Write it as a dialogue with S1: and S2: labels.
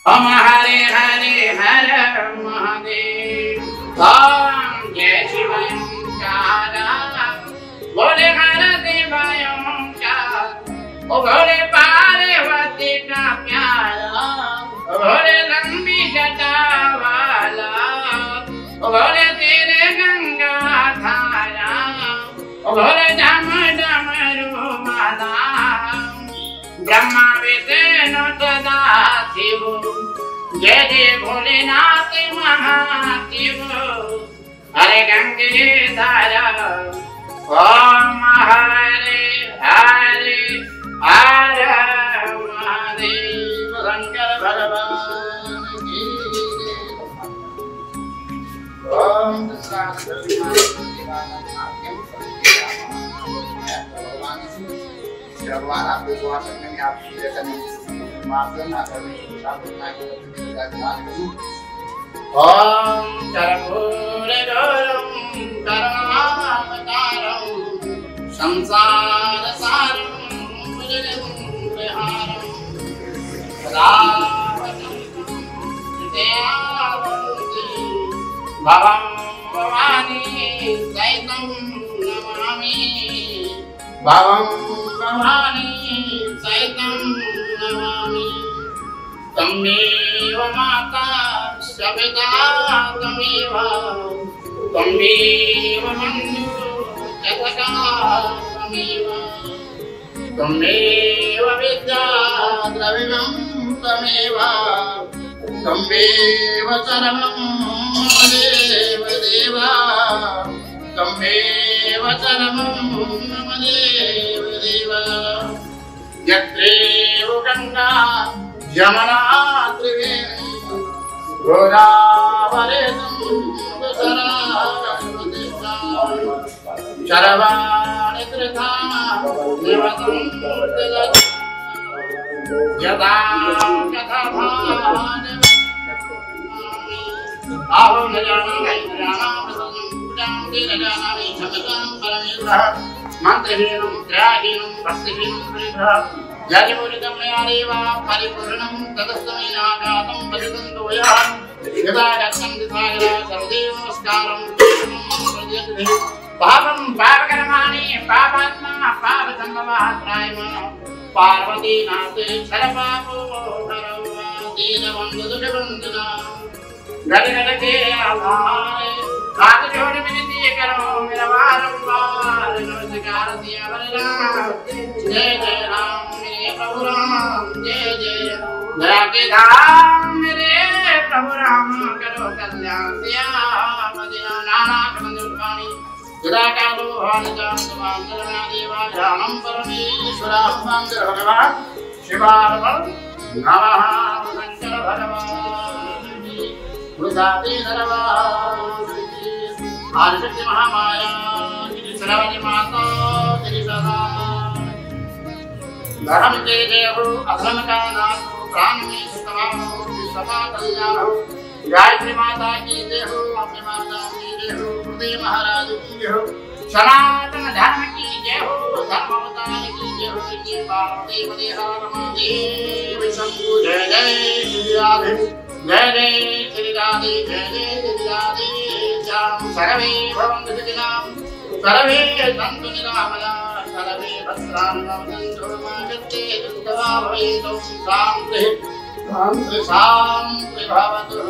S1: Om Hare Hare Hare Mahadev. Om Jai Shivankara. Bole Hare Devayankara. O Bole Parvati ka pyara. O Bole Lambi Jata wala. O Bole Tere Ganga dhara. O Bole Dham Dham Rumala. Brahma Vishnu Sada Shiva. Jai Jai Bholenath Mahadev. Hare Gange Dhara. Om Hare Hare Hare Mahadev. Shankar Bhagavan ki Jai. Om Saraswati Sarvara Vishwasa में आप चेतन Morgan आदमी साधना को ध्यान करूं। ओम कर्पूर गौरम करुणावतारम संसार सारम भुजगेन्द्रहारम सदा दयावन्ति भवं भवानी सहितं नमामि। भवं भवानी सहितं नमामि। तमेव माता च पिता तमेव तमेव बन्धुः च सखा तमेव तमेव विद्या द्रविणं तमेव तमेव सर्वं मम देव देव तमेव सर्वं मम देव देव। यत्रेव गंगा यमुना त्रिवेणी गोदावरी सरस्वती शर्वाणि तीर्थानि यदा यथा भावि अहं न जानामि मंत्रहीनं त्रयाहीनं भक्तिहीनं परिग्रह यदि बोलितं मया देवा परिपूर्णं तदस्तमै नागातं परिदन्तो यः यदा गच्छं दिशाया सर्वदेव नमस्कारं प्रदीयते। पापं पापकर्माणि पापात्मा पापसम्भवः त्रायमाण पार्वतीनाथे क्षरपापो हरौ दीनबन्धु दुःखबन्धुना गद गद के आधारे हाथ जोड़ विनती करो मेरा बारंबार नमस्कार दिया बलराम। जय जय राम मेरे प्रभु राम जय जय दया के धाम मेरे प्रभु राम करो कल्याण दिया मदिना नाना कंदुर्पाणी यदा कालो भानुजान समांतरना देवा ध्यानं परमेश्वरा मंदिर भगवान शिवार्पण नमः शंकर भगवान गुरुदाते सर्वानि आदिशक्ति महामाया गिरिशरावति माता गिरिशरा धर्म के जय हो अधर्म का नाश हो प्राण में सुतराम हो विश्वता कल्याण हो। गायत्री माता की जय हो अम्बे माता की जय हो गुरुदेव महाराज की जय हो सनातन धर्म की जय हो धर्म अवतार की जय हो जय पार्वती देहा रमादेव शंभु जय जय श्री राधे जय जय श्री राधे जय जय श्री राधे श्याम सर्वे भवन्तु सुखिनः सर्वे सन्तु निरामया सर्वे भद्राणि भवन्तु मा जत्ते दुःखा भवेत् शान्तिः शान्तिः भवतु।